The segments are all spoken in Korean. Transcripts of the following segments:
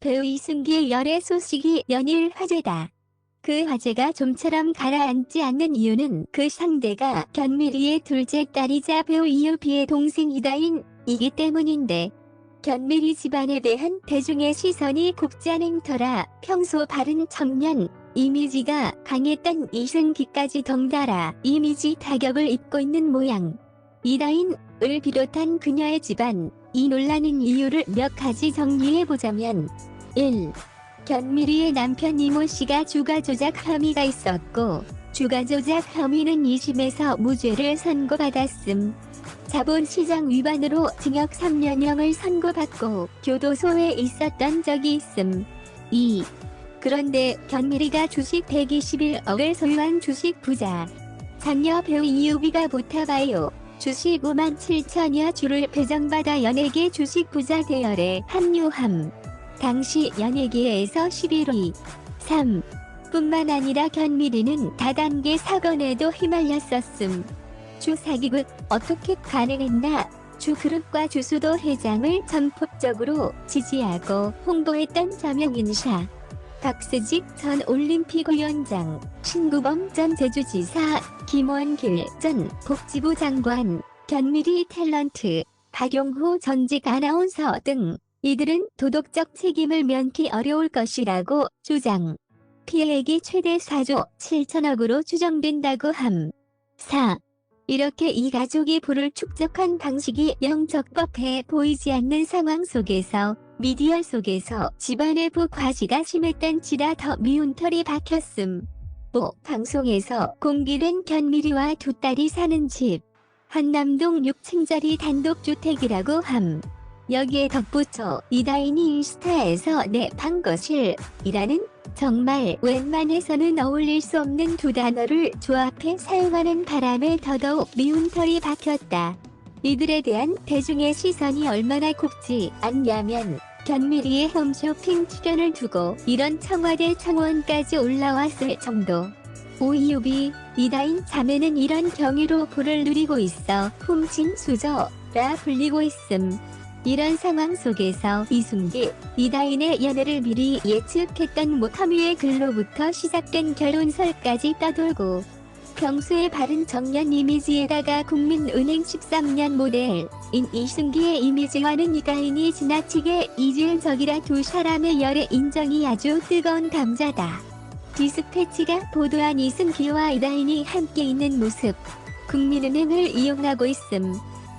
배우 이승기의 열애 소식이 연일 화제다. 그 화제가 좀처럼 가라앉지 않는 이유는 그 상대가 견미리의 둘째 딸이자 배우 이유비의 동생 이다인 이기 때문인데, 견미리 집안에 대한 대중의 시선이 곱지 않은 터라 평소 바른 청년 이미지가 강했던 이승기까지 덩달아 이미지 타격을 입고 있는 모양. 이다인을 비롯한 그녀의 집안, 이 논란의 이유를 몇 가지 정리해보자면 1. 견미리의 남편 이모 씨가 주가 조작 혐의가 있었고, 주가 조작 혐의는 2심에서 무죄를 선고받았음. 자본시장 위반으로 징역 3년형을 선고받고 교도소에 있었던 적이 있음. 2. 그런데 견미리가 주식 121억을 소유한 주식 부자. 장녀 배우 이유비가 보타바이오 주식 5만 7천여 주를 배정받아 연예계 주식 부자 대열에 합류함. 당시 연예계에서 11위. 3. 뿐만 아니라 견미리는 다단계 사건에도 휘말렸었음. 주 사기극 어떻게 가능했나? 주 그룹과 주수도 회장을 전폭적으로 지지하고 홍보했던 저명인사. 박세직 전 올림픽위원장, 신구범 전 제주지사, 김원길 전 복지부 장관, 견미리 탤런트, 박용호 전직 아나운서 등 이들은 도덕적 책임을 면키 어려울 것이라고 주장. 피해액이 최대 4조 7천억으로 추정된다고 함. 4. 이렇게 이 가족이 부를 축적한 방식이 영 적법해 보이지 않는 상황 속에서 미디어 속에서 집안의 부과시가 심했던지라 더 미운 털이 박혔음. 5. 방송에서 공개된 견미리와 두 딸이 사는 집. 한남동 6층짜리 단독주택이라고 함. 여기에 덧붙여 이다인이 인스타에서 내 방거실이라는 정말 웬만해서는 어울릴 수 없는 두 단어를 조합해 사용하는 바람에 더더욱 미운 털이 박혔다. 이들에 대한 대중의 시선이 얼마나 곱지 않냐면, 견미리의 홈쇼핑 출연을 두고 이런 청와대 청원까지 올라왔을 정도. 오이유비, 이다인 자매는 이런 경위로 부를 누리고 있어 훔친 수저라 불리고 있음. 이런 상황 속에서 이승기, 이다인의 연애를 미리 예측했던 모함위의 글로부터 시작된 결혼설까지 떠돌고, 평소에 바른 청년 이미지에다가 국민은행 13년 모델인 이승기의 이미지와는 이다인이 지나치게 이질적이라 두 사람의 열애 인정이 아주 뜨거운 감자다. 디스패치가 보도한 이승기와 이다인이 함께 있는 모습, 국민은행을 이용하고 있음.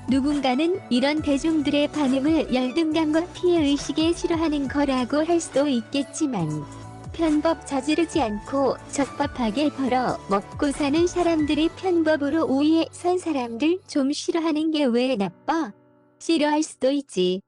누군가는 이런 대중들의 반응을 열등감과 피해의식에 싫어하는 거라고 할 수도 있겠지만, 편법 저지르지 않고 적법하게 벌어 먹고 사는 사람들이 편법으로 우위에 선 사람들 좀 싫어하는 게 왜 나빠? 싫어할 수도 있지.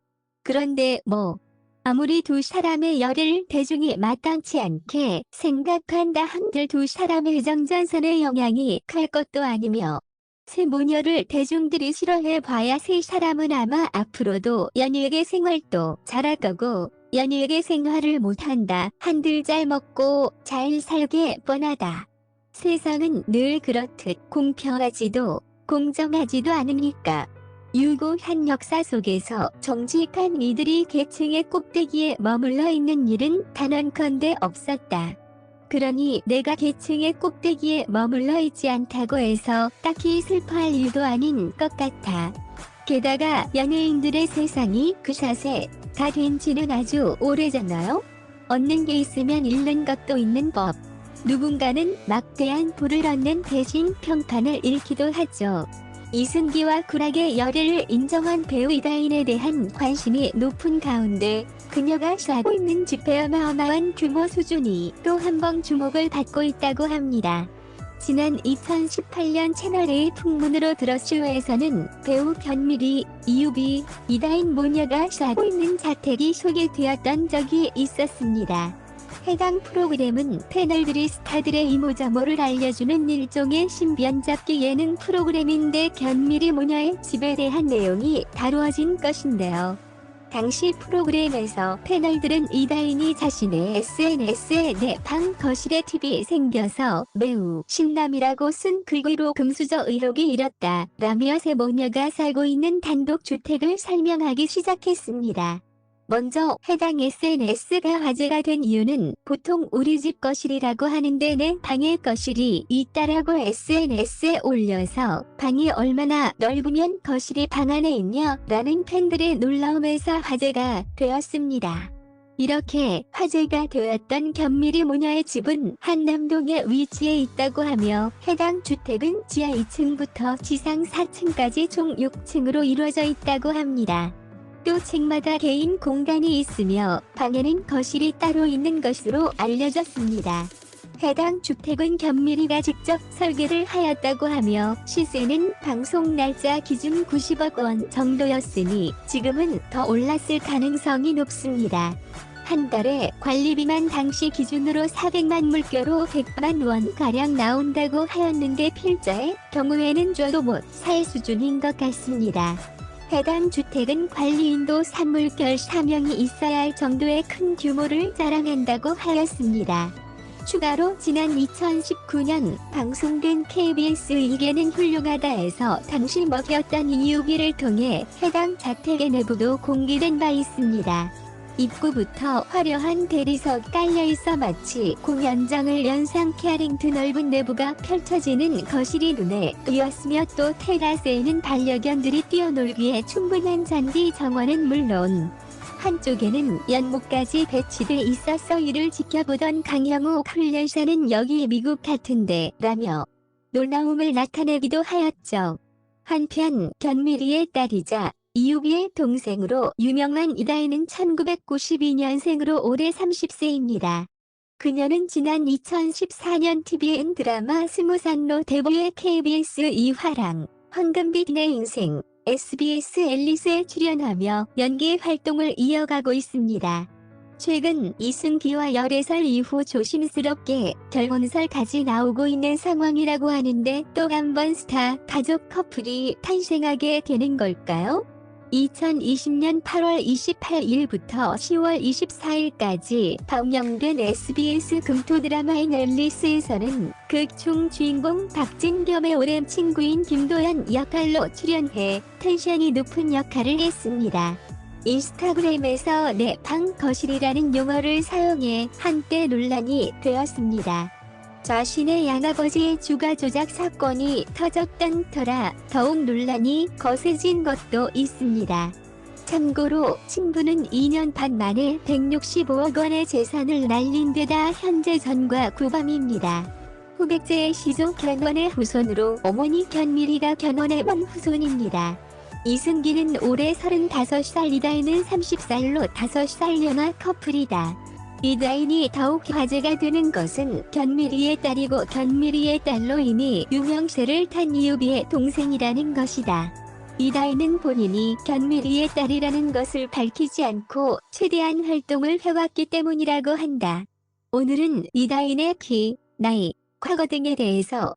그런데 뭐 아무리 두 사람의 열애를 대중이 마땅치 않게 생각한다 한들 두 사람의 애정전선의 영향이 클 것도 아니며, 새 모녀를 대중들이 싫어해봐야 세 사람은 아마 앞으로도 연예계 생활도 잘할 거고, 연예계 생활을 못한다 한들 잘 먹고 잘 살게 뻔하다. 세상은 늘 그렇듯 공평하지도 공정하지도 않으니까. 유고한 역사 속에서 정직한 이들이 계층의 꼭대기에 머물러 있는 일은 단언컨대 없었다. 그러니 내가 계층의 꼭대기에 머물러 있지 않다고 해서 딱히 슬퍼할 일도 아닌 것 같아. 게다가 연예인들의 세상이 그 샷에 다 된 지는 아주 오래잖아요. 얻는 게 있으면 잃는 것도 있는 법. 누군가는 막대한 부를 얻는 대신 평판을 잃기도 하죠. 이승기와 쿨하게 열애를 인정한 배우 이다인에 대한 관심이 높은 가운데, 그녀가 싸고 있는 집회 어마어마한 규모 수준이 또 한 번 주목을 받고 있다고 합니다. 지난 2018년 채널A 풍문으로 들어 쇼에서는 배우 견미리, 이유비, 이다인 모녀가 싸고 있는 자택이 소개되었던 적이 있었습니다. 해당 프로그램은 패널들이 스타들의 이모저모를 알려주는 일종의 신변잡기 예능 프로그램인데, 견미리 모녀의 집에 대한 내용이 다루어진 것인데요. 당시 프로그램에서 패널들은 이다인이 자신의 SNS에 내 방 거실에 TV 생겨서 매우 신남이라고 쓴 글귀로 금수저 의혹이 일었다 라며 세 모녀가 살고 있는 단독주택을 설명하기 시작했습니다. 먼저 해당 SNS가 화제가 된 이유는 보통 우리 집 거실이라고 하는데 내 방의 거실이 있다라고 SNS에 올려서 방이 얼마나 넓으면 거실이 방 안에 있냐? 라는 팬들의 놀라움에서 화제가 되었습니다. 이렇게 화제가 되었던 견미리 모녀의 집은 한남동에 위치해 있다고 하며 해당 주택은 지하 2층부터 지상 4층까지 총 6층으로 이루어져 있다고 합니다. 또 층마다 개인 공간이 있으며 방에는 거실이 따로 있는 것으로 알려졌습니다. 해당 주택은 견미리가 직접 설계를 하였다고 하며 시세는 방송 날짜 기준 90억 원 정도였으니 지금은 더 올랐을 가능성이 높습니다. 한 달에 관리비만 당시 기준으로 400만 물결로 100만 원가량 나온다고 하였는데 필자의 경우에는 줘도 못 살 수준인 것 같습니다. 해당 주택은 관리인도 산물결 사명이 있어야 할 정도의 큰 규모를 자랑한다고 하였습니다. 추가로 지난 2019년 방송된 KBS 의견은 훌륭하다에서 당시 먹혔던 이유기를 통해 해당 자택의 내부도 공개된 바 있습니다. 입구부터 화려한 대리석 깔려있어 마치 공연장을 연상케 하는 드 넓은 내부가 펼쳐지는 거실이 눈에 띄었으며 또 테라스에는 반려견들이 뛰어놀기에 충분한 잔디 정원은 물론 한쪽에는 연못까지 배치돼 있어서 이를 지켜보던 강형우 훈련사는 여기 미국 같은데 라며 놀라움을 나타내기도 하였죠. 한편 견미리의 딸이자 이유기의 동생으로 유명한 이다희는 1992년생으로 올해 30세입니다. 그녀는 지난 2014년 TVN 드라마 스무산로 데뷔의 KBS 이화랑, 황금빛 내 인생, SBS 앨리스에 출연하며 연기 활동을 이어가고 있습니다. 최근 이승기와 열애설 이후 조심스럽게 결혼설까지 나오고 있는 상황이라고 하는데 또 한 번 스타 가족 커플이 탄생하게 되는 걸까요? 2020년 8월 28일부터 10월 24일까지 방영된 SBS 금토 드라마인 앨리스에서는 극중 주인공 박진겸의 오랜 친구인 김도연 역할로 출연해 텐션이 높은 역할을 했습니다. 인스타그램에서 내 방 거실이라는 용어를 사용해 한때 논란이 되었습니다. 자신의 양아버지의 주가 조작 사건이 터졌던 터라 더욱 논란이 거세진 것도 있습니다. 참고로 친부는 2년 반 만에 165억 원의 재산을 날린 데다 현재 전과 구범입니다. 후백제의 시조 견훤의 후손으로 어머니 견미리가 견훤해본 후손입니다. 이승기는 올해 35살, 이다희는 30살로 5살 연하 커플이다. 이다인이 더욱 화제가 되는 것은 견미리의 딸이고 견미리의 딸로 이미 유명세를 탄 이유비의 동생이라는 것이다. 이다인은 본인이 견미리의 딸이라는 것을 밝히지 않고 최대한 활동을 해왔기 때문이라고 한다. 오늘은 이다인의 키, 나이, 과거 등에 대해서